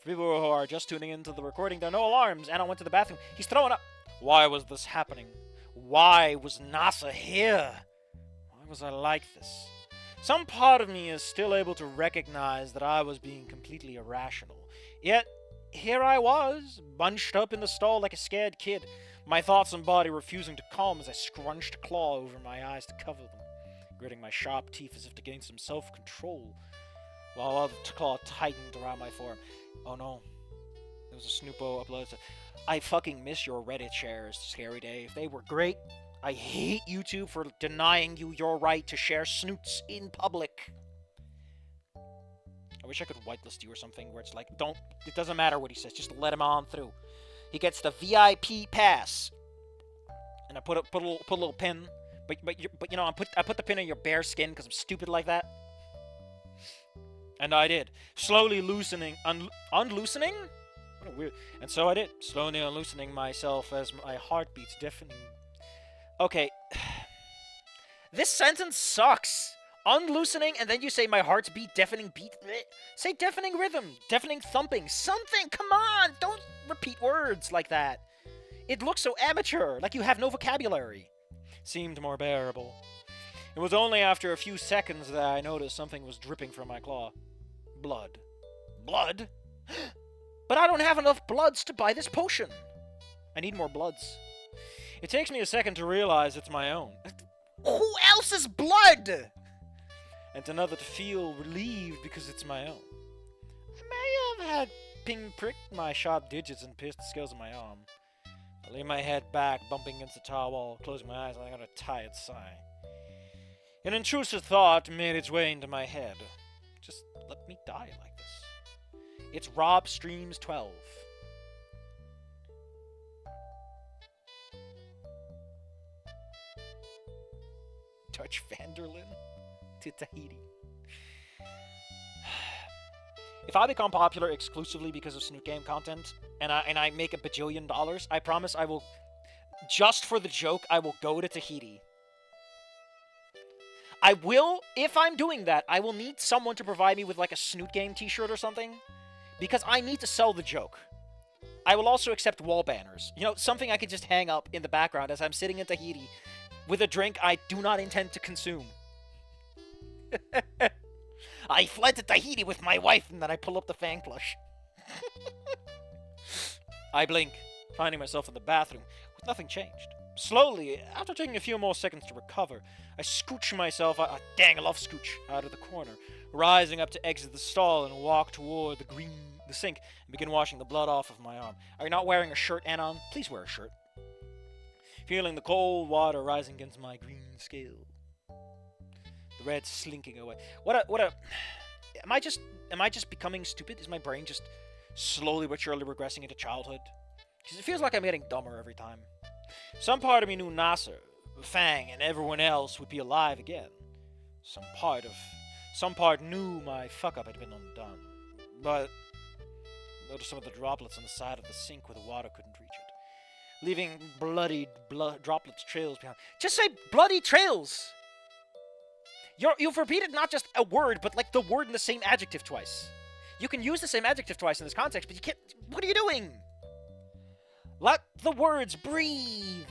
For people who are just tuning into the recording, there are no alarms. Anon went to the bathroom. He's throwing up. Why was this happening? Why was NASA here? Why was I like this? Some part of me is still able to recognize that I was being completely irrational. Yet, here I was, bunched up in the stall like a scared kid, my thoughts and body refusing to calm as I scrunched a claw over my eyes to cover them, gritting my sharp teeth as if to gain some self-control, while other claw tightened around my forearm. Oh no. There was a Snoopo upload. I fucking miss your Reddit shares, Scary Dave. They were great. I hate YouTube for denying you your right to share snoots in public. I wish I could whitelist you or something where it's like, it doesn't matter what he says, just let him on through. He gets the VIP pass. And I put a little pin, but you know, I put the pin in your bare skin because I'm stupid like that. And I did. Slowly loosening, unloosening? What a weird. And so I did, slowly unloosening myself as my heart beats deafening. Okay. This sentence sucks. Unloosening, and then you say my heart's beat, deafening beat. Say deafening rhythm, deafening thumping, something. Come on, don't repeat words like that. It looks so amateur, like you have no vocabulary. Seemed more bearable. It was only after a few seconds that I noticed something was dripping from my claw. Blood. Blood? But I don't have enough bloods to buy this potion. I need more bloods. It takes me a second to realize it's my own. Who else's blood? And another to feel relieved because it's my own. I may have had ping pricked my sharp digits and pierced the scales of my arm. I lay my head back, bumping against the towel wall, closing my eyes, and I got a tired sigh. An intrusive thought made its way into my head. Just let me die like this. It's Rob Streams 12. Dutch Vanderlyn to Tahiti. If I become popular exclusively because of Snoot Game content, and I make $1 bajillion, I promise I will, just for the joke, I will go to Tahiti. I will, if I'm doing that, I will need someone to provide me with like a Snoot Game t-shirt or something, because I need to sell the joke. I will also accept wall banners. You know, something I could just hang up in the background as I'm sitting in Tahiti with a drink I do not intend to consume. I fled to Tahiti with my wife, and then I pull up the Fang plush. I blink, finding myself in the bathroom, with nothing changed. Slowly, after taking a few more seconds to recover, I scooch myself out, dang, I love scooch, out of the corner, rising up to exit the stall and walk toward the sink and begin washing the blood off of my arm. Are you not wearing a shirt, Anon? Please wear a shirt. Feeling the cold water rising against my green scale. The red slinking away. Am I just becoming stupid? Is my brain just slowly but surely regressing into childhood? Because it feels like I'm getting dumber every time. Some part of me knew Nasser, Fang, and everyone else would be alive again. Some part knew my fuck-up had been undone. But noticed some of the droplets on the side of the sink where the water couldn't reach it, leaving bloody droplets trails behind. Just say bloody trails! You've repeated not just a word, but like the word in the same adjective twice. You can use the same adjective twice in this context, but you can't. What are you doing? Let the words breathe.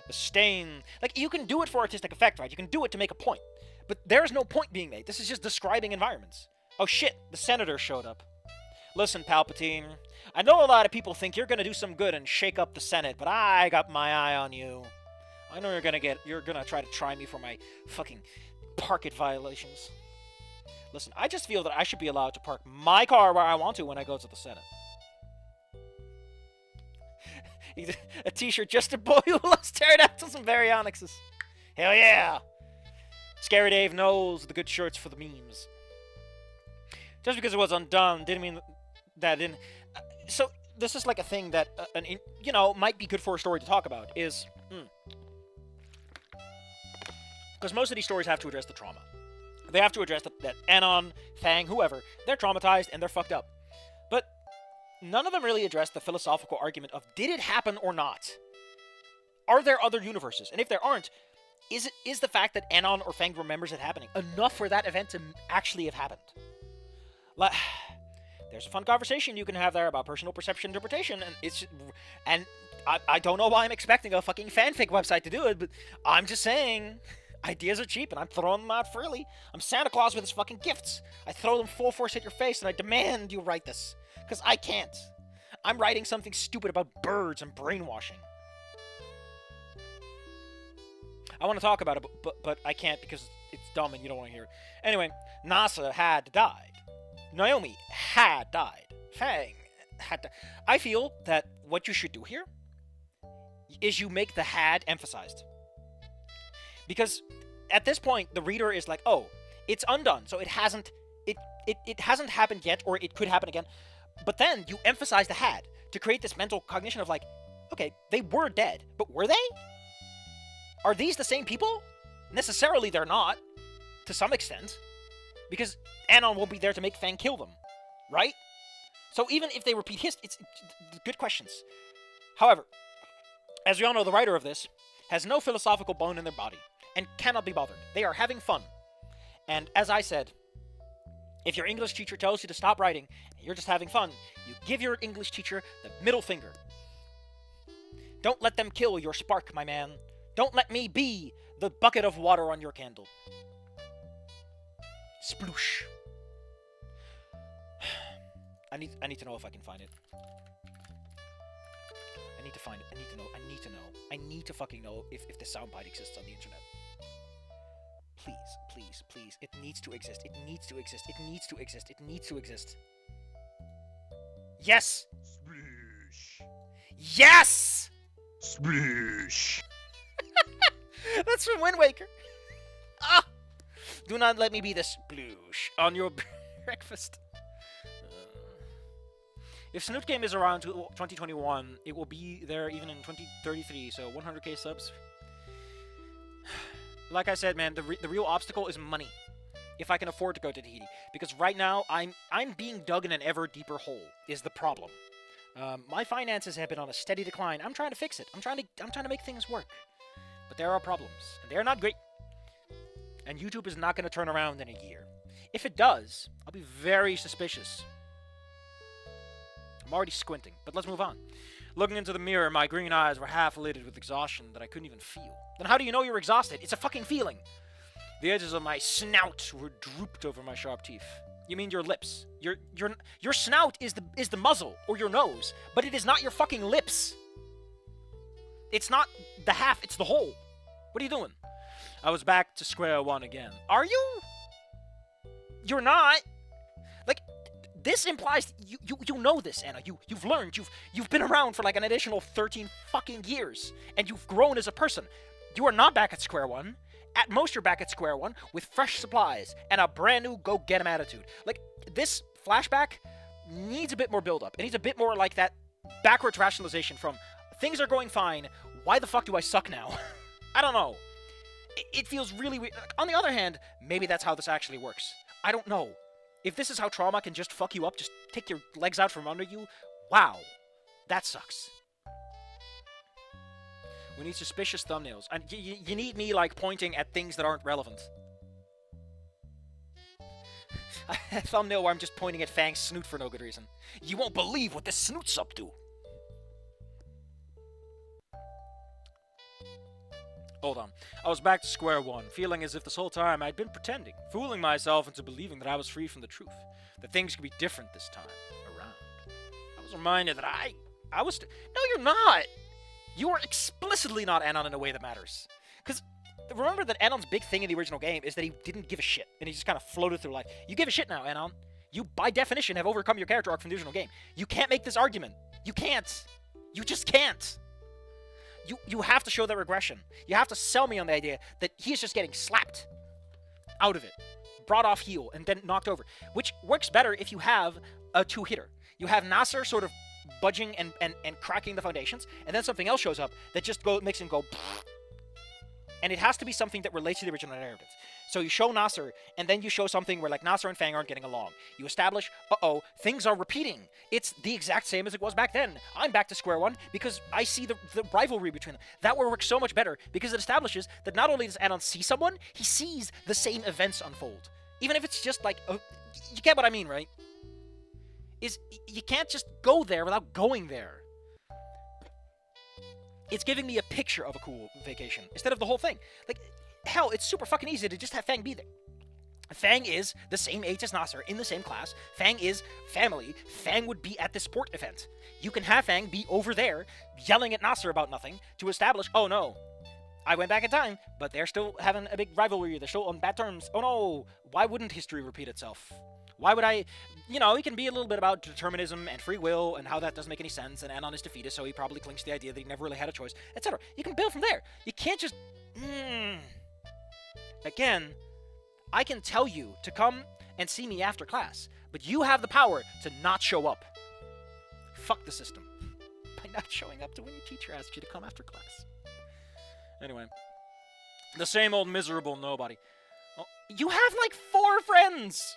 The stain. Like, you can do it for artistic effect, right? You can do it to make a point. But there's no point being made. This is just describing environments. Oh shit, the senator showed up. Listen, Palpatine. I know a lot of people think you're gonna do some good and shake up the Senate, but I got my eye on you. I know you're gonna try me for my fucking parking violations. Listen, I just feel that I should be allowed to park my car where I want to when I go to the Senate. A t-shirt, just a boy who loves pterodactyls and baryonyxes. Hell yeah! Scary Dave knows the good shirts for the memes. Just because it was undone didn't mean that didn't. So this is like a thing that might be good for a story to talk about. Is because most of these stories have to address the trauma. They have to address that Anon, Fang, whoever, they're traumatized and they're fucked up. But none of them really address the philosophical argument of, did it happen or not? Are there other universes? And if there aren't, is the fact that Anon or Fang remembers it happening enough for that event to actually have happened? there's a fun conversation you can have there about personal perception interpretation, and I don't know why I'm expecting a fucking fanfic website to do it, but I'm just saying, ideas are cheap, and I'm throwing them out freely. I'm Santa Claus with his fucking gifts. I throw them full force at your face, and I demand you write this, because I can't. I'm writing something stupid about birds and brainwashing. I want to talk about it, but I can't because it's dumb and you don't want to hear it. Anyway, Nasa had died. Naomi had died. Fang had died. I feel that what you should do here is you make the had emphasized. Because at this point, the reader is like, oh, it's undone, so it hasn't happened yet, or it could happen again. But then you emphasize the had to create this mental cognition of like, okay, they were dead, but were they? Are these the same people? Necessarily they're not, to some extent, because Anon won't be there to make Fang kill them, right? So even if they repeat history, it's good questions. However, as we all know, the writer of this has no philosophical bone in their body and cannot be bothered. They are having fun. And as I said, if your English teacher tells you to stop writing and you're just having fun, you give your English teacher the middle finger. Don't let them kill your spark, my man. Don't let me be the bucket of water on your candle. Sploosh. I need to know if I can find it. I need to find it. I need to know. I need to fucking know if this soundbite exists on the internet. Please, please, please. It needs to exist. It needs to exist. It needs to exist. It needs to exist. Yes! Sploosh. Yes! Sploosh. That's from Wind Waker. Ah! Do not let me be the sploosh on your breakfast. If Snoot Game is around 2021, it will be there even in 2033, so 100k subs. Like I said, man, the real obstacle is money. If I can afford to go to Tahiti. Because right now, I'm being dug in an ever deeper hole, is the problem. My finances have been on a steady decline. I'm trying to fix it. I'm trying to make things work. But there are problems, and they're not great. And YouTube is not going to turn around in a year. If it does, I'll be very suspicious. I'm already squinting, but let's move on. Looking into the mirror, my green eyes were half lidded with exhaustion that I couldn't even feel. Then how do you know you're exhausted? It's a fucking feeling. The edges of my snout were drooped over my sharp teeth. You mean your lips? Your snout is the muzzle or your nose, but it is not your fucking lips. It's not the half, it's the whole. What are you doing? I was back to square one again. Are you? You're not. Like, this implies you know this, Anna. You've learned. You've been around for like an additional 13 fucking years, and you've grown as a person. You are not back at square one. At most, you're back at square one with fresh supplies and a brand new go-get-em attitude. Like, this flashback needs a bit more build-up. It needs a bit more like that backwards rationalization from things are going fine. Why the fuck do I suck now? I don't know. It feels really weird. On the other hand, maybe that's how this actually works. I don't know. If this is how trauma can just fuck you up, just take your legs out from under you, wow. That sucks. We need suspicious thumbnails. And you need me, like, pointing at things that aren't relevant. A thumbnail where I'm just pointing at Fang's snoot for no good reason. You won't believe what this snoot's up to. Hold on. I was back to square one, feeling as if this whole time I'd been pretending, fooling myself into believing that I was free from the truth, that things could be different this time around. I was reminded that I was... No, you're not! You are explicitly not Anon in a way that matters. Because remember that Anon's big thing in the original game is that he didn't give a shit, and he just kind of floated through life. You give a shit now, Anon. You, by definition, have overcome your character arc from the original game. You can't make this argument. You can't. You just can't. You have to show that regression. You have to sell me on the idea that he's just getting slapped out of it, brought off heel, and then knocked over, which works better if you have a two-hitter. You have Nasser sort of budging and cracking the foundations, and then something else shows up that just makes him go, and it has to be something that relates to the original narrative. So you show Nasser, and then you show something where, like, Nasser and Fang aren't getting along. You establish, uh-oh, things are repeating. It's the exact same as it was back then. I'm back to square one because I see the rivalry between them. That works so much better because it establishes that not only does Anon see someone, he sees the same events unfold. Even if it's just like, you get what I mean, right? is you can't just go there without going there. It's giving me a picture of a cool vacation instead of the whole thing. Like, hell, it's super fucking easy to just have Fang be there. Fang is the same age as Nasser, in the same class. Fang is family. Fang would be at the sport event. You can have Fang be over there, yelling at Nasser about nothing, to establish, oh no, I went back in time, but they're still having a big rivalry. They're still on bad terms. Oh no, why wouldn't history repeat itself? Why would I... it can be a little bit about determinism and free will and how that doesn't make any sense, and Anon is defeatist, so he probably clings to the idea that he never really had a choice, etc. You can build from there. You can't just... Again, I can tell you to come and see me after class, but you have the power to not show up. Fuck the system. By not showing up to when your teacher asks you to come after class. Anyway. The same old miserable nobody. Oh, you have like 4 friends!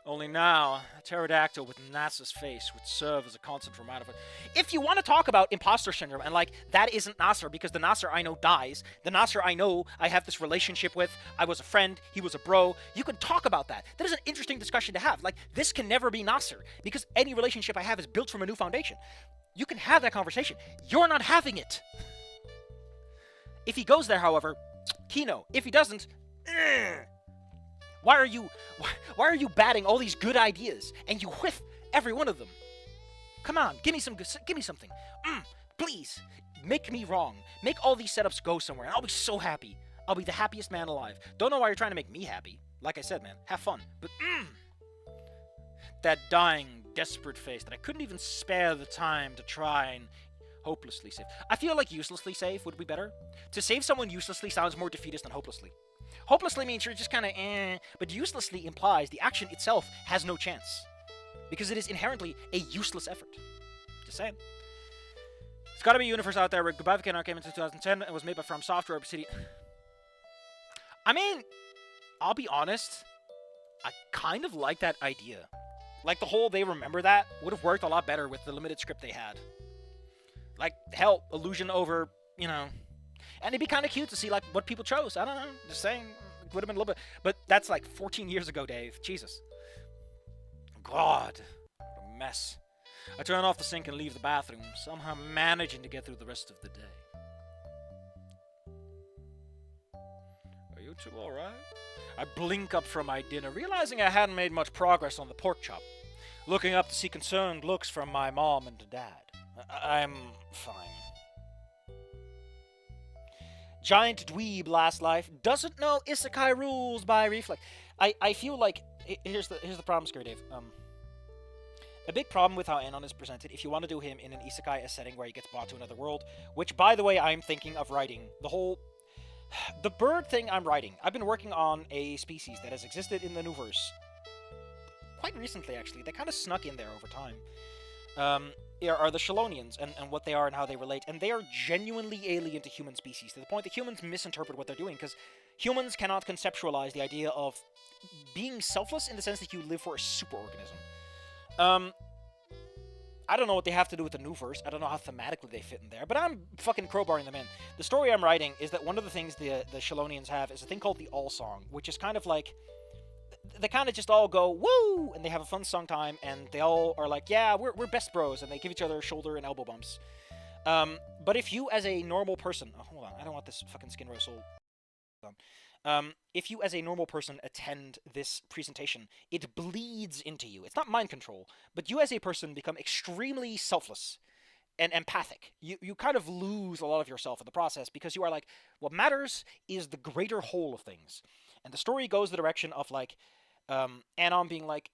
Only now, a pterodactyl with NASA's face would serve as a constant reminder of it. If you want to talk about imposter syndrome, and like, that isn't Nasser, because the Nasser I know dies, the Nasser I know I have this relationship with, I was a friend, he was a bro, you can talk about that. That is an interesting discussion to have. Like, this can never be Nasser, because any relationship I have is built from a new foundation. You can have that conversation. You're not having it. If he goes there, however, Kino. If he doesn't, Why are you batting all these good ideas and you whiff every one of them? Come on, give me something. Please, make me wrong. Make all these setups go somewhere, and I'll be so happy. I'll be the happiest man alive. Don't know why you're trying to make me happy. Like I said, man, have fun. But that dying, desperate face that I couldn't even spare the time to try and hopelessly save. I feel like uselessly save would be better. To save someone uselessly sounds more defeatist than hopelessly. Hopelessly means you're just kind of but uselessly implies the action itself has no chance. Because it is inherently a useless effort. Just saying. It's gotta be a universe out there where Goodbye Volcano came in 2010 and was made by From Software Obsidian. I mean, I'll be honest, I kind of like that idea. Like, the whole they remember that would have worked a lot better with the limited script they had. Like, hell, illusion over, And it'd be kind of cute to see, like, what people chose. I don't know. Just saying. It would have been a little bit. But that's like 14 years ago, Dave. Jesus. God. What a mess. I turn off the sink and leave the bathroom, somehow managing to get through the rest of the day. Are you two alright? I blink up from my dinner, realizing I hadn't made much progress on the pork chop. Looking up to see concerned looks from my mom and dad. I'm fine. Giant dweeb last life doesn't know isekai rules by reflex. I feel like here's the problem, Scary Dave. A big problem with how Anon is presented, if you want to do him in an isekai setting where he gets brought to another world, which, by the way, I'm thinking of writing. The bird thing I'm writing. I've been working on a species that has existed in the new verse quite recently, actually. They kind of snuck in there over time. Are the Shalonians and what they are and how they relate. And they are genuinely alien to human species, to the point that humans misinterpret what they're doing, because humans cannot conceptualize the idea of being selfless in the sense that you live for a superorganism. I don't know what they have to do with the new verse. I don't know how thematically they fit in there, but I'm fucking crowbarring them in. The story I'm writing is that one of the things the Shalonians have is a thing called the All Song, which is kind of like, they kind of just all go, woo, and they have a fun song time, and they all are like, yeah, we're best bros, and they give each other shoulder and elbow bumps. But if you as a normal person, hold on, I don't want this fucking skin roast soul. If you as a normal person attend this presentation, it bleeds into you. It's not mind control, but you as a person become extremely selfless and empathic. You kind of lose a lot of yourself in the process, because you are like, what matters is the greater whole of things. And the story goes the direction of, like, Anon being like,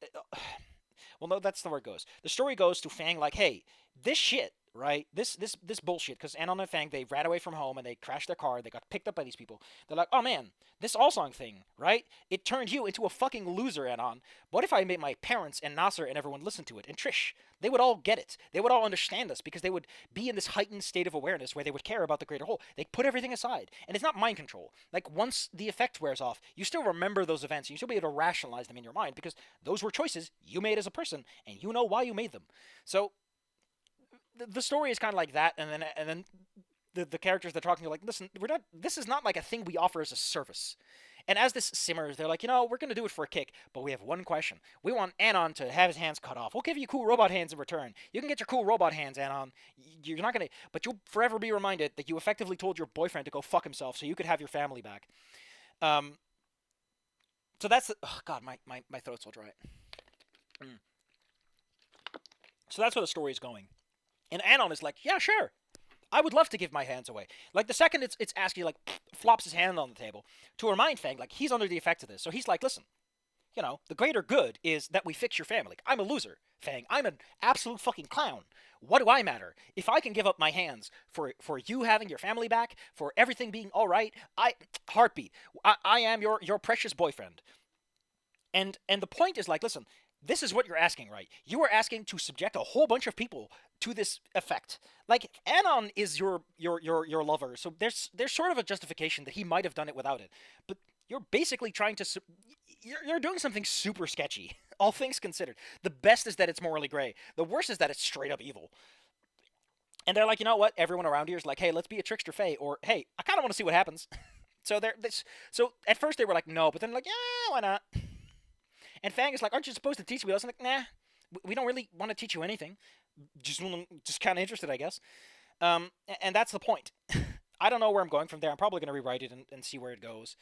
well, no, that's not where it goes. The story goes to Fang like, hey, this shit, right? This bullshit, because Anon and Fang, they ran away from home and they crashed their car. They got picked up by these people. They're like, oh man, this all-song thing, right? It turned you into a fucking loser, Anon. What if I made my parents and Nasser and everyone listen to it? And Trish, they would all get it. They would all understand us, because they would be in this heightened state of awareness where they would care about the greater whole. They put everything aside. And it's not mind control. Like, once the effect wears off, you still remember those events. You still be able to rationalize them in your mind, because those were choices you made as a person, and you know why you made them. So the story is kind of like that, and then the characters they're talking to are like, listen, this is not like a thing we offer as a service. And as this simmers, they're like, we're going to do it for a kick, but we have one question. We want Anon to have his hands cut off. We'll give you cool robot hands in return. You can get your cool robot hands, Anon. You're not going to... But you'll forever be reminded that you effectively told your boyfriend to go fuck himself so you could have your family back. So that's... Oh, God, my throat's all dry. So that's where the story is going. And Anon is like, yeah, sure. I would love to give my hands away. Like, the second it's asking, like, flops his hand on the table to remind Fang, like, he's under the effects of this. So he's like, listen, the greater good is that we fix your family. Like, I'm a loser, Fang. I'm an absolute fucking clown. What do I matter? If I can give up my hands for you having your family back, for everything being all right, heartbeat. I am your precious boyfriend. And the point is, like, listen, this is what you're asking, right? You are asking to subject a whole bunch of people to this effect. Like, Anon is your lover, so there's sort of a justification that he might have done it without it. But you're basically trying to... You're doing something super sketchy, all things considered. The best is that it's morally gray. The worst is that it's straight up evil. And they're like, you know what? Everyone around here is like, hey, let's be a trickster fae, or hey, I kind of want to see what happens. So at first they were like, no, but then like, yeah, why not? And Fang is like, aren't you supposed to teach me this? I'm like, nah, we don't really want to teach you anything. Just kind of interested, I guess. And that's the point. I don't know where I'm going from there. I'm probably going to rewrite it and see where it goes.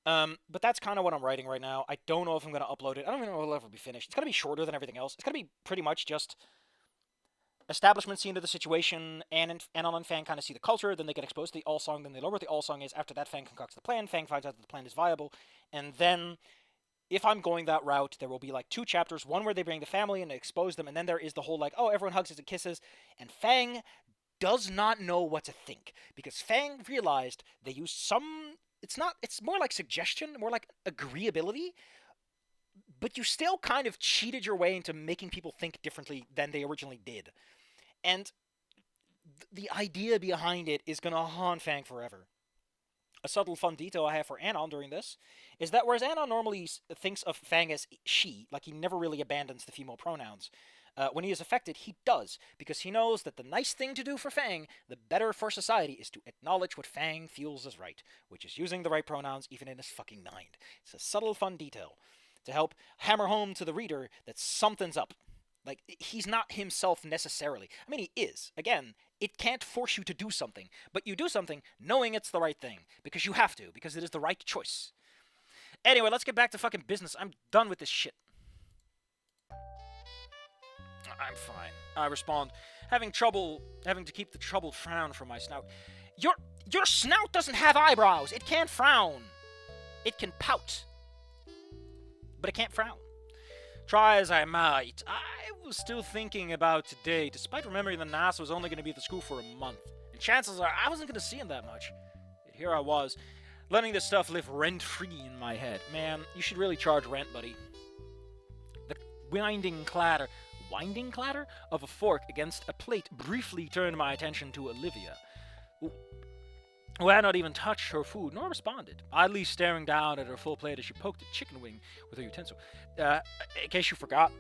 But that's kind of what I'm writing right now. I don't know if I'm going to upload it. I don't even know if it'll ever be finished. It's going to be shorter than everything else. It's going to be pretty much just establishment scene of the situation, and Anon and Fang kind of see the culture, then they get exposed to the all-song, then they learn what the all-song is. After that, Fang concocts the plan. Fang finds out that the plan is viable, and then... If I'm going that route, there will be like 2 chapters, one where they bring the family and expose them, and then there is the whole like, oh, everyone hugs and kisses, and Fang does not know what to think, because Fang realized they used it's more like suggestion, more like agreeability, but you still kind of cheated your way into making people think differently than they originally did. And the idea behind it is going to haunt Fang forever. A subtle fun detail I have for Anon during this is that whereas Anon normally thinks of Fang as she, like he never really abandons the female pronouns, when he is affected, he does, because he knows that the nice thing to do for Fang, the better for society, is to acknowledge what Fang feels is right, which is using the right pronouns even in his fucking mind. It's a subtle fun detail to help hammer home to the reader that something's up. Like, he's not himself necessarily. I mean, he is. Again, it can't force you to do something, but you do something knowing it's the right thing, because you have to, because it is the right choice. Anyway, let's get back to fucking business. I'm done with this shit. I'm fine. I respond, having to keep the troubled frown from my snout. Your snout doesn't have eyebrows. It can't frown. It can pout, but it can't frown. Try as I might, I was still thinking about today, despite remembering that NASA was only going to be at the school for a month. And chances are I wasn't going to see him that much. Yet here I was, letting this stuff live rent-free in my head. Man, you should really charge rent, buddy. The winding clatter of a fork against a plate briefly turned my attention to Olivia, who had not even touched her food nor responded, idly staring down at her full plate as she poked a chicken wing with her utensil. In case you forgot,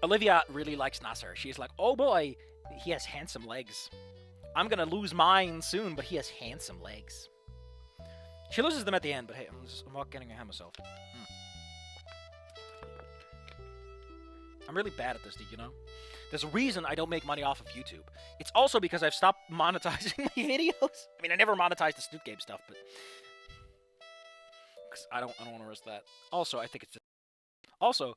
Olivia really likes Nasser. She's like, oh boy, he has handsome legs. I'm gonna lose mine soon, but he has handsome legs. She loses them at the end, but hey, I'm not getting ahead of myself. I'm really bad at this, you know? There's a reason I don't make money off of YouTube. It's also because I've stopped monetizing my videos. I mean, I never monetized the Snoot Game stuff, but... Because I don't want to risk that. Also, I think it's just... Also,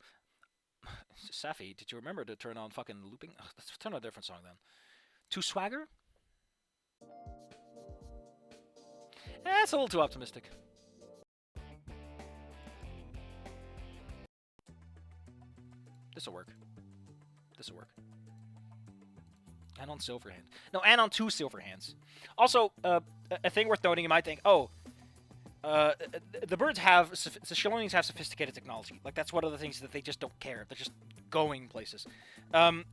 Saffy, did you remember to turn on fucking looping? Ugh, let's turn on a different song then. To Swagger? That's a little too optimistic. This'll work. This'll work. Anon Silverhand. No, Anon 2 Silverhands. Also, a thing worth noting, you might think, oh, the birds have, the Shillonians have sophisticated technology. Like, that's one of the things that they just don't care. They're just going places. The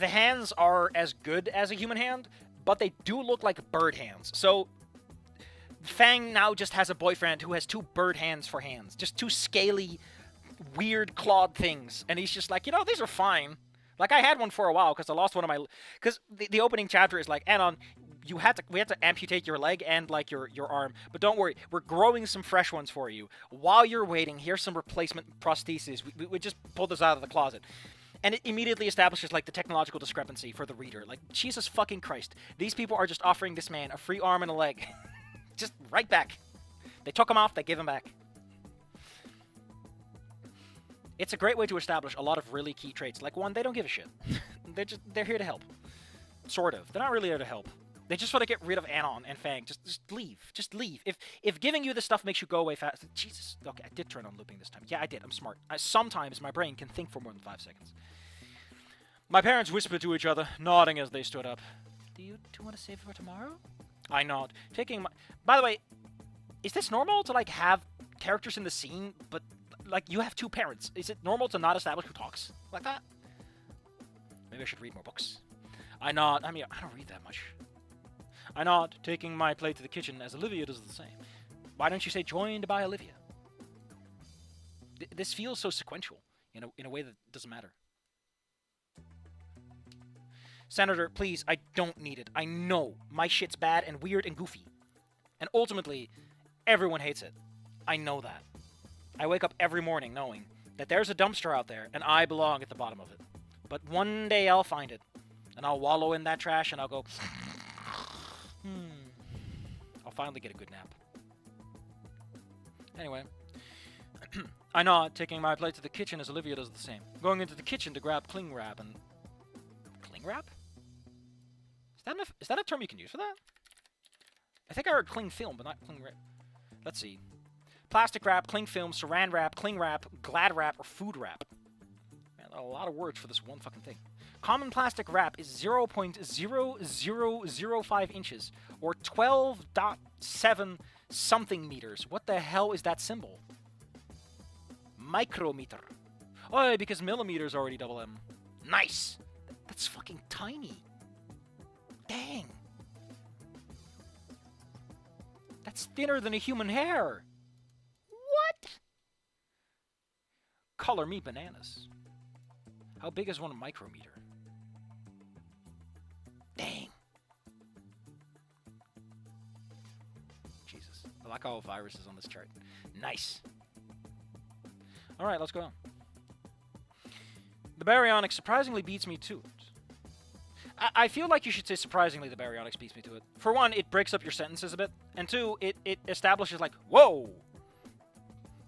hands are as good as a human hand, but they do look like bird hands. So, Fang now just has a boyfriend who has 2 bird hands for hands. Just 2 scaly, weird clawed things. And he's just like, you know, these are fine. Like, I had one for a while because I lost one of my... Because the opening chapter is like, Anon, we had to amputate your leg and like your arm, but don't worry, we're growing some fresh ones for you. While you're waiting, here's some replacement prostheses. We just pulled this out of the closet. And it immediately establishes like the technological discrepancy for the reader. Like, Jesus fucking Christ. These people are just offering this man a free arm and a leg. Just right back. They took him off, they gave him back. It's a great way to establish a lot of really key traits. Like, one, they don't give a shit. They're here to help. Sort of. They're not really here to help. They just want to get rid of Anon and Fang. Just leave. Just leave. If giving you this stuff makes you go away fast... Jesus. Okay, I did turn on looping this time. Yeah, I did. I'm smart. Sometimes my brain can think for more than 5 seconds. My parents whispered to each other, nodding as they stood up. Do you two want to save for tomorrow? I nod, taking my... By the way, is this normal to, like, have characters in the scene, but, like, you have 2 parents? Is it normal to not establish who talks like that? Maybe I should read more books. I nod. I mean, I don't read that much. I nod, taking my plate to the kitchen as Olivia does the same. Why don't you say joined by Olivia? This feels so sequential, in a way that doesn't matter. Senator, please, I don't need it. I know my shit's bad and weird and goofy. And ultimately, everyone hates it. I know that. I wake up every morning knowing that there's a dumpster out there and I belong at the bottom of it. But one day I'll find it, and I'll wallow in that trash and I'll go... I'll finally get a good nap. Anyway, I nod, taking my plate to the kitchen as Olivia does the same. Going into the kitchen to grab cling wrap and... Cling wrap? Is that a term you can use for that? I think I heard cling film, but not cling wrap. Let's see. Plastic wrap, cling film, saran wrap, cling wrap, glad wrap, or food wrap. Man, a lot of words for this one fucking thing. Common plastic wrap is 0.0005 inches, or 12.7 something meters. What the hell is that symbol? Micrometer. Oh, because millimeters already double M. Nice! That's fucking tiny. Dang. That's thinner than a human hair. What? Color me bananas. How big is 1 micrometer? Dang. Jesus. I like all viruses on this chart. Nice. Alright, let's go on. The baryonyx surprisingly beats me to it. I feel like you should say surprisingly the baryonyx beats me to it. For one, it breaks up your sentences a bit. And 2, it establishes like, whoa!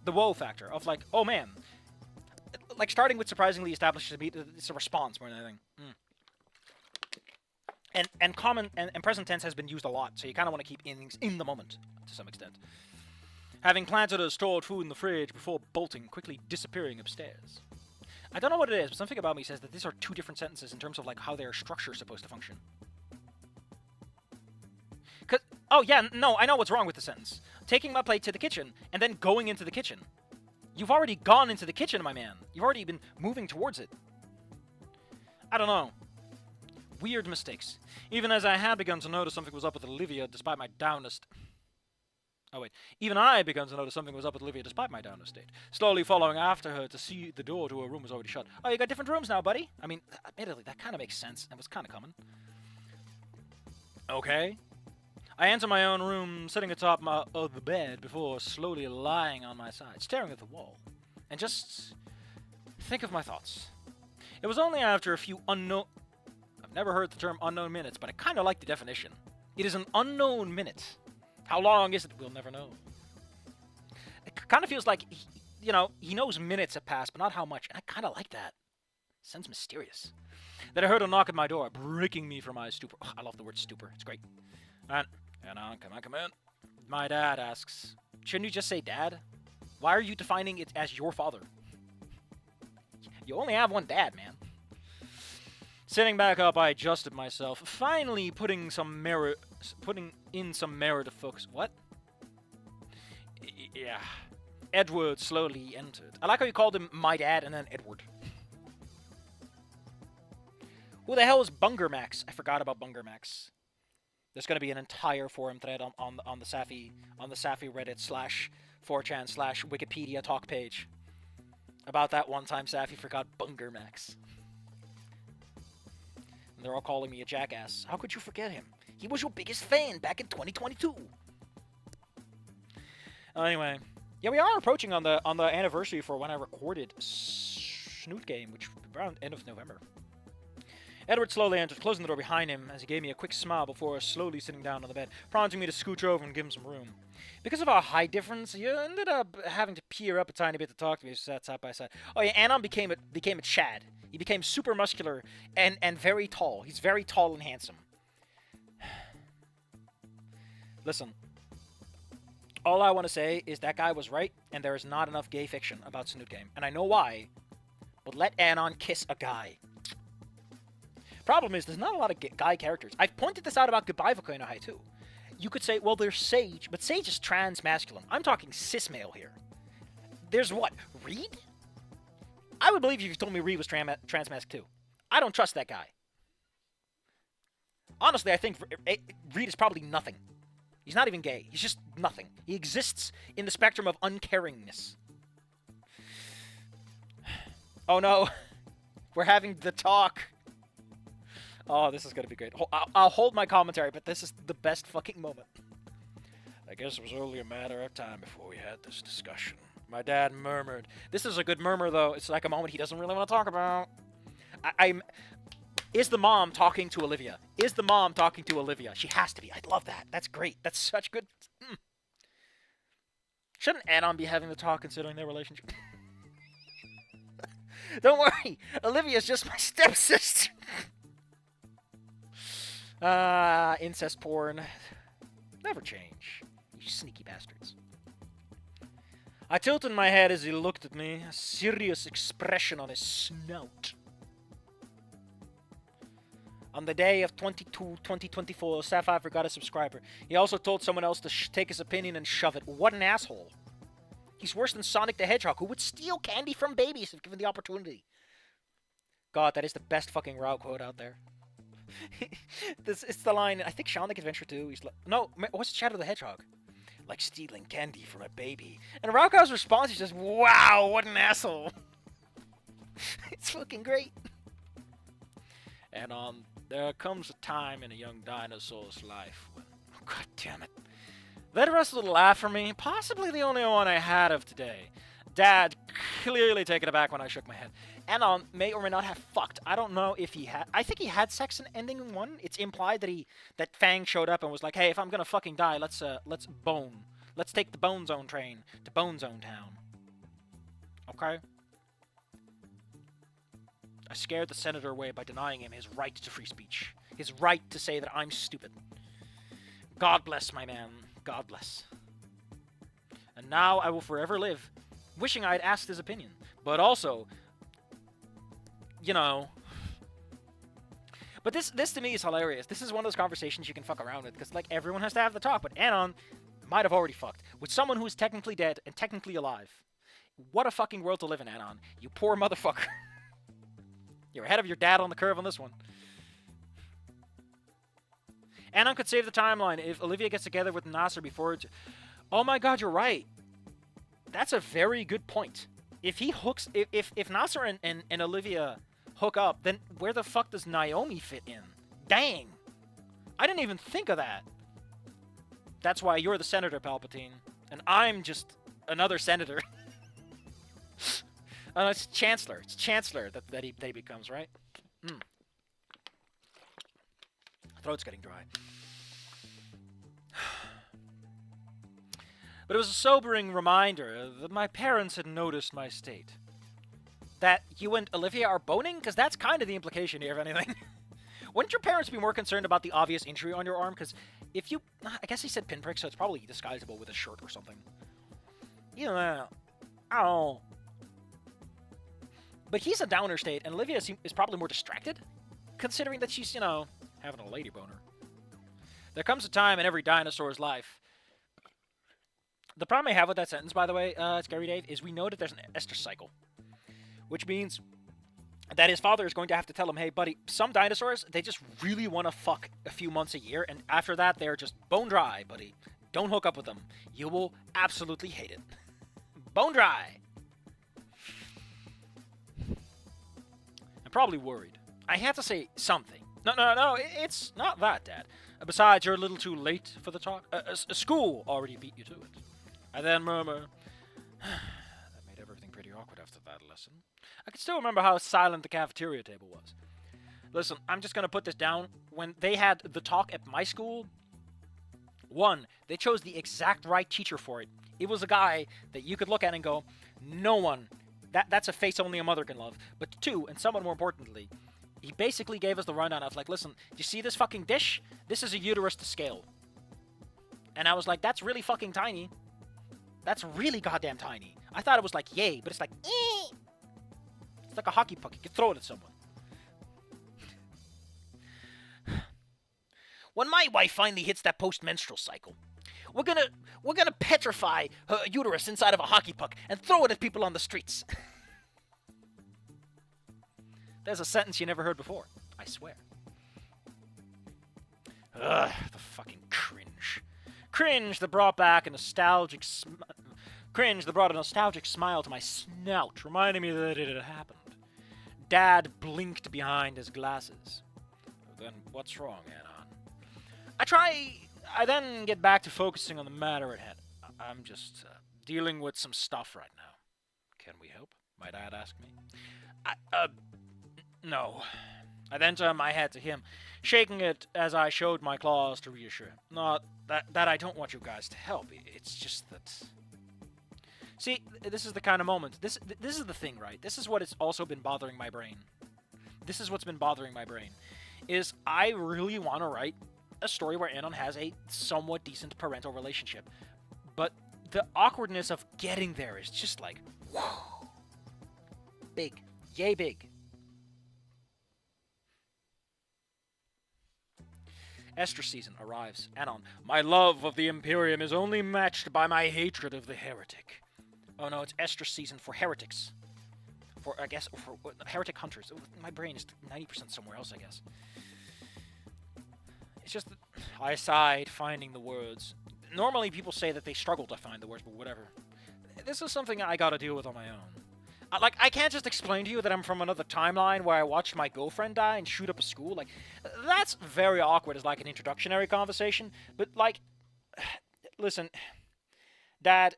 The whoa factor of like, oh man. Like starting with surprisingly establishes it's a response more than anything. And common and present tense has been used a lot, so you kind of want to keep things in the moment to some extent. Having planted or stored food in the fridge before bolting, quickly disappearing upstairs. I don't know what it is, but something about me says that these are 2 different sentences in terms of like how their structure is supposed to function. Oh yeah, no, I know what's wrong with the sentence. Taking my plate to the kitchen and then going into the kitchen. You've already gone into the kitchen, my man. You've already been moving towards it. I don't know. Weird mistakes. Even as I had begun to notice something was up with Olivia despite my downest... Oh wait, even I began to notice something was up with Olivia despite my downer state. Slowly following after her to see the door to her room was already shut. Oh, you got different rooms now, buddy? I mean, admittedly, that kind of makes sense and was kind of common. Okay. I enter my own room, sitting atop of the bed before slowly lying on my side, staring at the wall. And just think of my thoughts. It was only after a few unknown... I've never heard the term unknown minutes, but I kind of like the definition. It is an unknown minute. How long is it? We'll never know. It kind of feels like, he knows minutes have passed, but not how much. And I kind of like that. Sounds mysterious. Then I heard a knock at my door, breaking me from my stupor. Oh, I love the word stupor. It's great. And come in. My dad asks, shouldn't you just say dad? Why are you defining it as your father? You only have one dad, man. Sitting back up, I adjusted myself, finally putting in some mirror to focus. What? Yeah. Edward slowly entered. I like how you called him my dad and then Edward. Who the hell is Bunger Max? I forgot about Bunger Max. There's going to be an entire forum thread on the Saffy Reddit / 4chan / Wikipedia talk page about that one time Saffy forgot Bunger Max. And they're all calling me a jackass. How could you forget him? He was your biggest fan back in 2022. Anyway, yeah, we are approaching on the anniversary for when I recorded Snoot Game, which was around end of November. Edward slowly entered, closing the door behind him as he gave me a quick smile before slowly sitting down on the bed, prompting me to scooch over and give him some room. Because of our height difference, he ended up having to peer up a tiny bit to talk to me. We sat side by side. Oh yeah, Anon became a Chad. He became super muscular and very tall. He's very tall and handsome. Listen, all I want to say is that guy was right, and there is not enough gay fiction about Snoot Game. And I know why, but let Anon kiss a guy. Problem is, there's not a lot of guy characters. I've pointed this out about Goodbye Volcano High, too. You could say, well, there's Sage, but Sage is trans-masculine. I'm talking cis-male here. There's what? Reed? I would believe you if you told me Reed was trans-masc, too. I don't trust that guy. Honestly, I think Reed is probably nothing. He's not even gay. He's just nothing. He exists in the spectrum of uncaringness. Oh, no. We're having the talk. Oh, this is going to be great. I'll hold my commentary, but this is the best fucking moment. I guess it was only a matter of time before we had this discussion. My dad murmured. This is a good murmur, though. It's like a moment he doesn't really want to talk about. Is the mom talking to Olivia? Is the mom talking to Olivia? She has to be. I love that. That's great. That's such good... Shouldn't Anon be having the talk considering their relationship? Don't worry. Olivia's just my stepsister. Incest porn. Never change. You sneaky bastards. I tilted my head as he looked at me, a serious expression on his snout. On the day of 2024, Saffy forgot a subscriber. He also told someone else to take his opinion and shove it. What an asshole. He's worse than Sonic the Hedgehog, who would steal candy from babies if given the opportunity. God, that is the best fucking Rao quote out there. It's the line, I think Sonic Adventure 2, he's like, no, what's Shadow the Hedgehog? Like stealing candy from a baby. And Rauka's response is just, wow, what an asshole. It's fucking great. And there comes a time in a young dinosaur's life when, oh, god damn it. That arrested a little laugh from me, possibly the only one I had of today. Dad clearly taken aback when I shook my head. Anon may or may not have fucked. I don't know if he had. I think he had sex in ending 1. It's implied that Fang showed up and was like, "Hey, if I'm gonna fucking die, let's bone. Let's take the Bone Zone train to Bone Zone Town." Okay. I scared the senator away by denying him his right to free speech, his right to say that I'm stupid. God bless my man. God bless. And now I will forever live, wishing I had asked his opinion, but also, you know. But this to me is hilarious. This is one of those conversations you can fuck around with, because like everyone has to have the talk. But Anon might have already fucked with someone who is technically dead and technically alive. What a fucking world to live in, Anon. You poor motherfucker. You're ahead of your dad on the curve on this one. Anon could save the timeline if Olivia gets together with Nasser before... Oh my god, you're right. That's a very good point. If he hooks... If Nasser and Olivia hook up, then where the fuck does Naomi fit in? Dang. I didn't even think of that. That's why you're the Senator, Palpatine. And I'm just another senator. It's Chancellor. It's Chancellor that he becomes, right? Throat's getting dry. But it was a sobering reminder that my parents had noticed my state. That you and Olivia are boning? Because that's kind of the implication here, if anything. Wouldn't your parents be more concerned about the obvious injury on your arm? Because if you... I guess he said pinprick, so it's probably disguisable with a shirt or something. You know, I don't know. But he's a downer state, and Olivia is probably more distracted, considering that she's, you know, having a lady boner. There comes a time in every dinosaur's life. The problem I have with that sentence, by the way, Scary Dave, is we know that there's an Esther cycle. Which means that his father is going to have to tell him, hey, buddy, some dinosaurs, they just really want to fuck a few months a year, and after that, they're just bone dry, buddy. Don't hook up with them. You will absolutely hate it. Bone dry. I'm probably worried. I had to say something. No, it's not that, Dad. Besides, you're a little too late for the talk. School already beat you to it. I then murmur. That made everything pretty awkward after that lesson. I can still remember how silent the cafeteria table was. Listen, I'm just gonna put this down. When they had the talk at my school, one, they chose the exact right teacher for it. It was a guy that you could look at and go, no one. That's a face only a mother can love. But two, and somewhat more importantly, he basically gave us the rundown of like, listen, do you see this fucking dish? This is a uterus to scale. And I was like, that's really fucking tiny. That's really goddamn tiny. I thought it was like, yay, but it's like, ee! It's like a hockey puck. You can throw it at someone. When my wife finally hits that post-menstrual cycle, we're gonna petrify her uterus inside of a hockey puck and throw it at people on the streets. There's a sentence you never heard before. I swear. Ugh, the fucking cringe. Cringe that brought back a nostalgic smile to my snout, reminding me that it had happened. Dad blinked behind his glasses. Then what's wrong, Anon? I then get back to focusing on the matter at hand. I'm just dealing with some stuff right now. Can we help? My dad asked me. No. I then turned my head to him, shaking it as I showed my claws to reassure him. Not that I don't want you guys to help. It's just that... See, this is the kind of moment. This is the thing, right? This is what has also been bothering my brain. This is what's been bothering my brain. Is I really want to write a story where Anon has a somewhat decent parental relationship. But the awkwardness of getting there is just like... whoa. Big. Yay big. Esther season arrives. Anon, my love of the Imperium is only matched by my hatred of the heretic. Oh no, it's Esther season for heretics. For heretic hunters. My brain is 90% somewhere else, I guess. It's just that I sighed, finding the words. Normally people say that they struggle to find the words, but whatever. This is something I gotta deal with on my own. I can't just explain to you that I'm from another timeline where I watched my girlfriend die and shoot up a school. Like, that's very awkward as, like, an introductionary conversation. But, like, listen, Dad,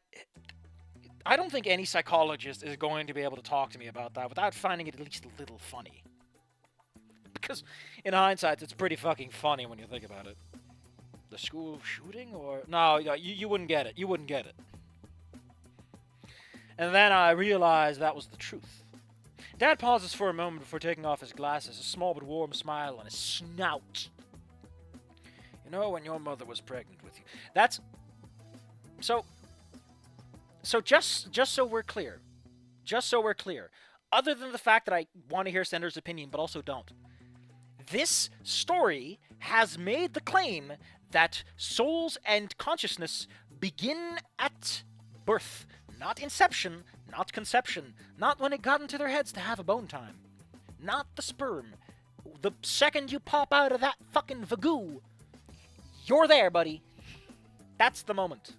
I don't think any psychologist is going to be able to talk to me about that without finding it at least a little funny. Because, in hindsight, it's pretty fucking funny when you think about it. The school shooting, or... No, you wouldn't get it. You wouldn't get it. And then I realized that was the truth. Dad pauses for a moment before taking off his glasses, a small but warm smile on his snout. You know, when your mother was pregnant with you. That's... So just so we're clear. Just so we're clear. Other than the fact that I want to hear Sender's opinion, but also don't. This story has made the claim that souls and consciousness begin at birth. Not inception, not conception, not when it got into their heads to have a bone time. Not the sperm. The second you pop out of that fucking vagoo, you're there, buddy. That's the moment.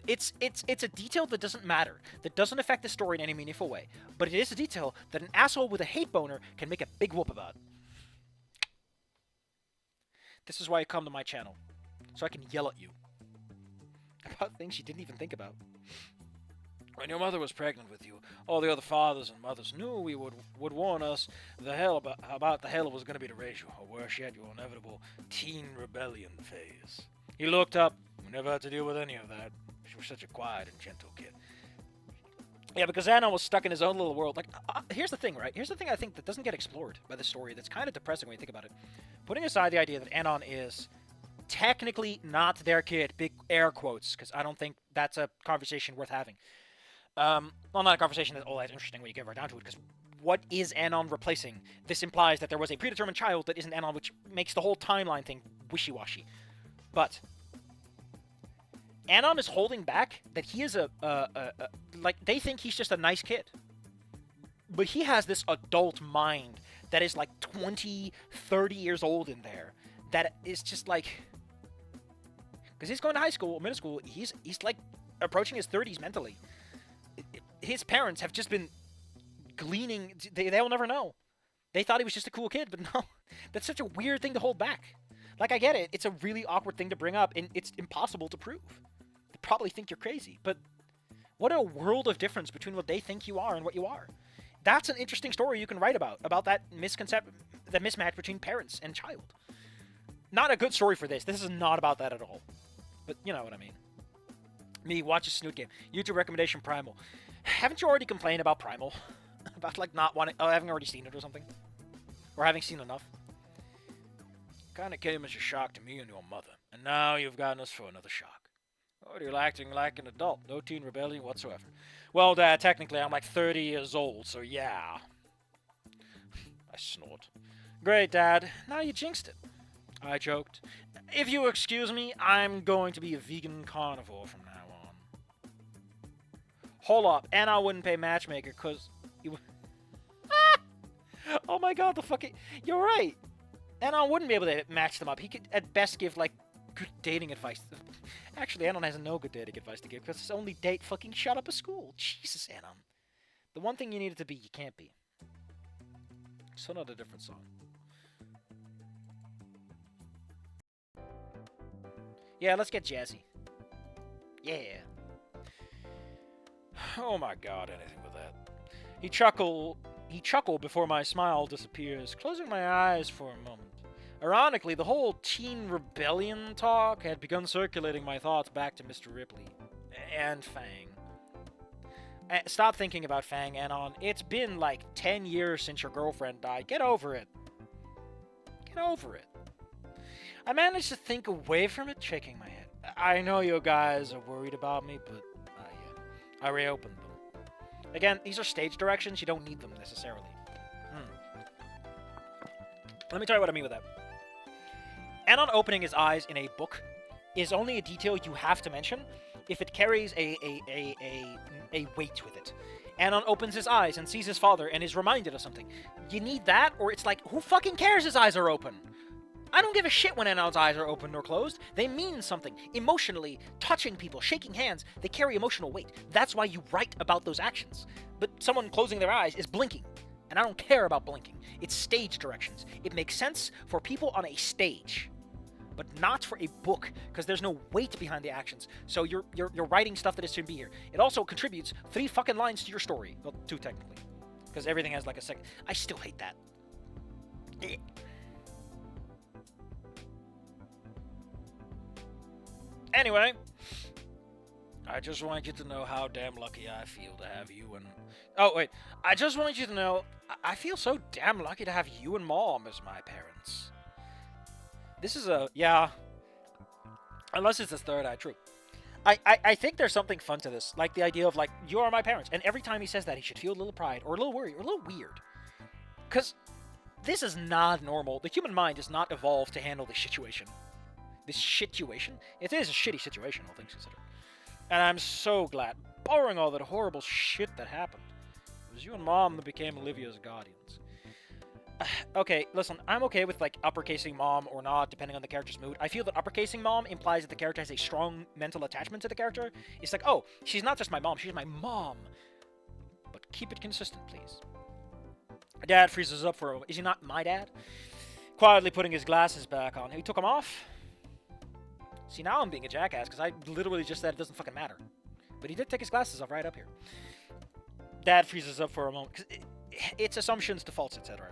It's a detail that doesn't matter, that doesn't affect the story in any meaningful way, but it is a detail that an asshole with a hate boner can make a big whoop about. This is why you come to my channel, so I can yell at you about things you didn't even think about. When your mother was pregnant with you, all the other fathers and mothers knew we would warn us about the hell it was going to be to raise you, or worse yet, your inevitable teen rebellion phase. He looked up. We never had to deal with any of that. She was such a quiet and gentle kid. Yeah, because Anon was stuck in his own little world. Like, here's the thing, right? Here's the thing I think that doesn't get explored by the story that's kind of depressing when you think about it. Putting aside the idea that Anon is technically not their kid, big air quotes, because I don't think that's a conversation worth having. Well, not a conversation that's all that interesting when you get right down to it, because what is Anon replacing? This implies that there was a predetermined child that isn't Anon, which makes the whole timeline thing wishy-washy. But Anon is holding back that he is like, they think he's just a nice kid. But he has this adult mind that is like 20, 30 years old in there. That is just like... Because he's going to high school, middle school, he's like approaching his 30s mentally. His parents have just been gleaning... They'll never know. They thought he was just a cool kid, but no. That's such a weird thing to hold back. Like, I get it. It's a really awkward thing to bring up, and it's impossible to prove. They probably think you're crazy, but what a world of difference between what they think you are and what you are. That's an interesting story you can write about that the mismatch between parents and child. Not a good story for this. This is not about that at all. But you know what I mean. Me, watch a Snoot Game. YouTube recommendation, Primal. Haven't you already complained about Primal? About, like, not wanting... Oh, having already seen it or something? Or having seen enough? Kinda came as a shock to me and your mother. And now you've gotten us for another shock. Oh, you're acting like an adult. No teen rebellion whatsoever. Well, Dad, technically I'm like 30 years old, so yeah. I snort. Great, Dad. Now you jinxed it. I joked. If you excuse me, I'm going to be a vegan carnivore from now on. Hold up. And I wouldn't pay matchmaker because... Oh my god, the fucking... You're right. And I wouldn't be able to match them up. He could at best give, like, good dating advice. Actually, Anon has no good dating advice to give because his only date fucking shut up a school. Jesus, Anon. The one thing you needed to be, you can't be. So not a different song. Yeah, let's get jazzy. Yeah. Oh my god, anything with that. He chuckled before my smile disappears, closing my eyes for a moment. Ironically, the whole teen rebellion talk had begun circulating my thoughts back to Mr. Ripley. And Fang. Stop thinking about Fang, Anon. It's been like 10 years since your girlfriend died. Get over it. Get over it. I managed to think away from it, shaking my head. I know you guys are worried about me, but I reopened them. Again, these are stage directions. You don't need them necessarily. Let me tell you what I mean with that. Anon opening his eyes in a book is only a detail you have to mention if it carries a weight with it. Anon opens his eyes and sees his father and is reminded of something. You need that, or it's like, who fucking cares his eyes are open? I don't give a shit when Anon's eyes are open or closed. They mean something. Emotionally, touching people, shaking hands, they carry emotional weight. That's why you write about those actions. But someone closing their eyes is blinking. And I don't care about blinking. It's stage directions. It makes sense for people on a stage, but not for a book, because there's no weight behind the actions. So you're writing stuff that is to be here. It also contributes 3 fucking lines to your story. Well, 2 technically, because everything has like a second. I still hate that. Anyway, I just want you to know how damn lucky I feel to have you and... Oh, wait. I just want you to know, I feel so damn lucky to have you and Mom as my parents. This is a... Yeah. Unless it's his third eye, true. I think there's something fun to this. Like the idea of, like, you are my parents. And every time he says that, he should feel a little pride, or a little worry, or a little weird. Because this is not normal. The human mind does not evolve to handle this situation. This situation? It is a shitty situation, all things considered. And I'm so glad, barring all that horrible shit that happened, it was you and Mom that became Olivia's guardians. Okay, listen, I'm okay with, like, uppercasing Mom or not, depending on the character's mood. I feel that uppercasing Mom implies that the character has a strong mental attachment to the character. It's like, oh, she's not just my mom, she's my mom. But keep it consistent, please. Dad freezes up for a moment. Is he not my dad? Quietly putting his glasses back on. He took them off. See, now I'm being a jackass, because I literally just said it doesn't fucking matter. But he did take his glasses off right up here. Dad freezes up for a moment, because it's assumptions, defaults, etc.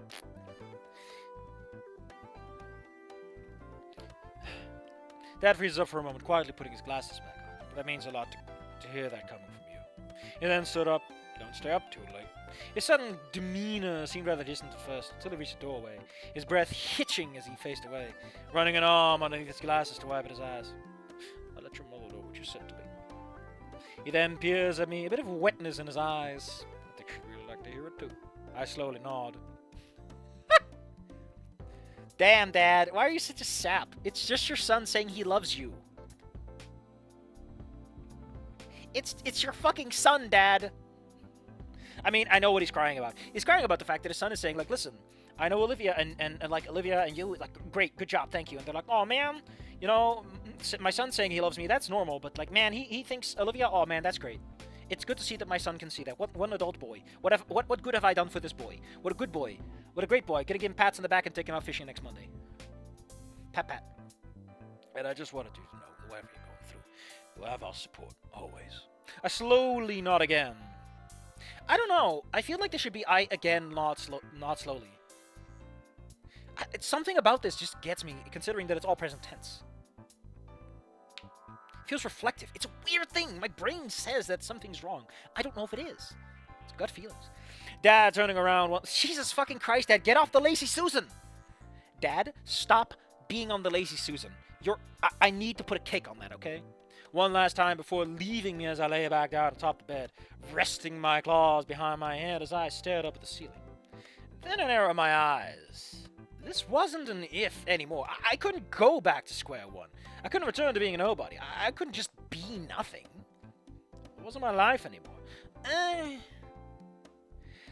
Dad freezes up for a moment, quietly putting his glasses back on. That means a lot to hear that coming from you. He then stood up. Don't stay up too late. His sudden demeanor seemed rather distant at first, until he reached the doorway, his breath hitching as he faced away, running an arm underneath his glasses to wipe at his eyes. I'll let your mother know what you said to me. He then peers at me, a bit of wetness in his eyes. I think she'd really like to hear it too. I slowly nod. Damn, Dad, why are you such a sap? It's just your son saying he loves you. It's your fucking son, Dad. I mean, I know what he's crying about. He's crying about the fact that his son is saying, like, listen, I know Olivia, and like, Olivia and you, like, great, good job, thank you. And they're like, oh, man, you know, my son's saying he loves me, that's normal. But, like, man, he thinks Olivia, oh, man, that's great. It's good to see that my son can see that. What one adult boy. What good have I done for this boy? What a good boy. What a great boy. Gonna give him pats on the back and take him out fishing next Monday. Pat, pat. And I just wanted you to know, whatever you're going through, you have our support, always. I slowly nod again. I don't know. I feel like there should be I again, not slowly. It's something about this just gets me, considering that it's all present tense. It feels reflective. It's a weird thing. My brain says that something's wrong. I don't know if it is. It's gut feelings. Dad turning around. Well, Jesus fucking Christ, Dad, get off the Lazy Susan. Dad, stop being on the Lazy Susan. I need to put a kick on that, okay? One last time before leaving me as I lay back down atop the bed, resting my claws behind my head as I stared up at the ceiling. Then an error in my eyes. This wasn't an if anymore. I couldn't go back to square one. I couldn't return to being a nobody. I couldn't just be nothing. It wasn't my life anymore.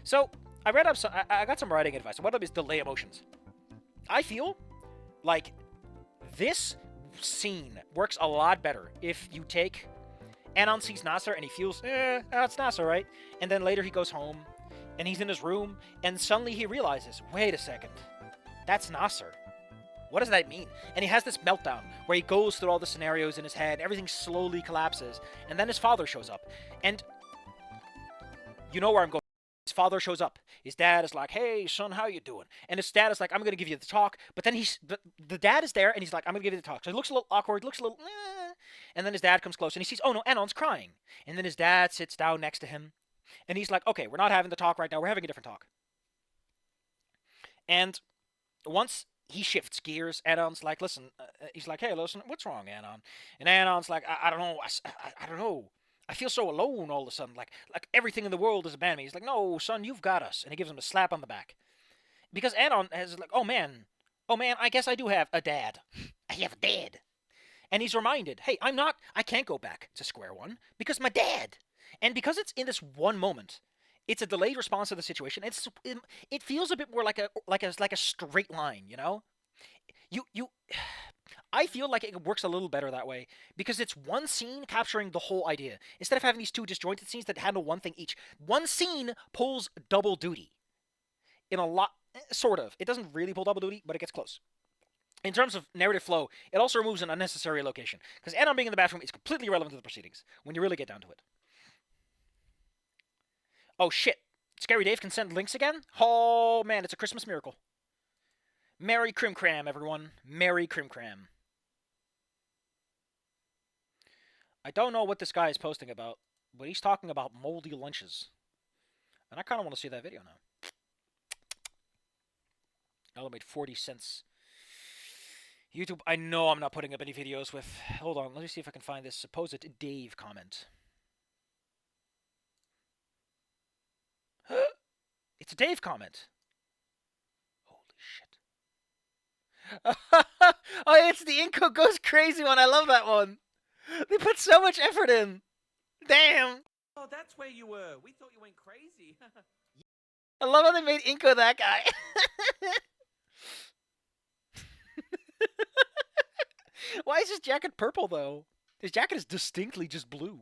So, I read up I got some writing advice. One of them is delay emotions. I feel like this scene works a lot better if you take Anon sees Nasser and he feels, it's Nasser, right? And then later he goes home and he's in his room and suddenly he realizes, wait a second, that's Nasser. What does that mean? And he has this meltdown where he goes through all the scenarios in his head, everything slowly collapses, and then his father shows up. And you know where I'm going. His father shows up. His dad is like, hey, son, how you doing? And his dad is like, I'm going to give you the talk. But then the dad is there, and he's like, I'm going to give you the talk. So he looks a little awkward, looks a little, And then his dad comes close, and he sees, oh, no, Anon's crying. And then his dad sits down next to him. And he's like, okay, we're not having the talk right now. We're having a different talk. And once he shifts gears, Anon's like, listen. He's like, hey, listen, what's wrong, Anon? And Anon's like, I don't know. I don't know. I feel so alone all of a sudden, like everything in the world has abandoned me. He's like, no, son, you've got us. And he gives him a slap on the back. Because Anon has like, oh man, I guess I do have a dad. I have a dad. And he's reminded, hey, I can't go back to square one because my dad. And because it's in this one moment, it's a delayed response to the situation. It feels a bit more like a straight line, you know? I feel like it works a little better that way because it's one scene capturing the whole idea. Instead of having these two disjointed scenes that handle one thing each, one scene pulls double duty. In a lot, sort of. It doesn't really pull double duty, but it gets close. In terms of narrative flow, it also removes an unnecessary location because Anon being in the bathroom is completely irrelevant to the proceedings when you really get down to it. Oh shit. Scary Dave can send links again? Oh man, it's a Christmas miracle. Merry Crim Cram, everyone. Merry Crim Cram. I don't know what this guy is posting about, but he's talking about moldy lunches. And I kind of want to see that video now. I made 40 cents. YouTube, I know I'm not putting up any videos with... Hold on, let me see if I can find this supposed Dave comment. It's a Dave comment. Holy shit. Oh, it's the Inco Goes Crazy one. I love that one. They put so much effort in. Damn. Oh, that's where you were. We thought you went crazy. I love how they made Inco that guy. Why is his jacket purple, though? His jacket is distinctly just blue.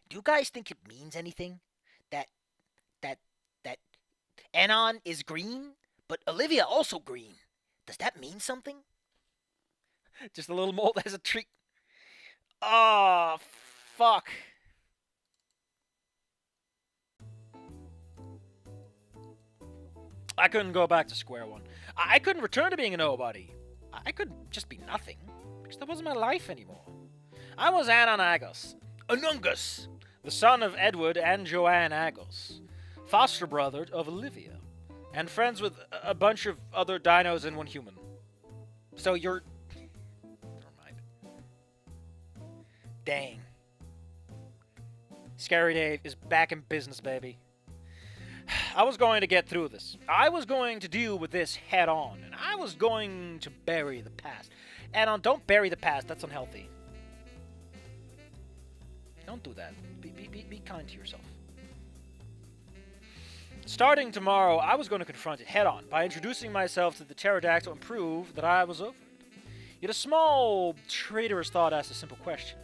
Do you guys think it means anything? That Anon is green, but Olivia also green. Does that mean something? Just a little mold as a treat. Oh, fuck. I couldn't go back to square one. I couldn't return to being a nobody. I couldn't just be nothing, because that wasn't my life anymore. I was Anon Agos, Anungus, the son of Edward and Joanne Agos, foster brother of Olivia, and friends with a bunch of other dinos and one human. So you're... Never mind. Dang. Scary Dave is back in business, baby. I was going to get through this. I was going to deal with this head on, and I was going to bury the past. And don't bury the past, that's unhealthy. Don't do that. Be kind to yourself. Starting tomorrow, I was going to confront it head on by introducing myself to the pterodactyl and prove that I was over it. Yet a small, traitorous thought asked a simple question.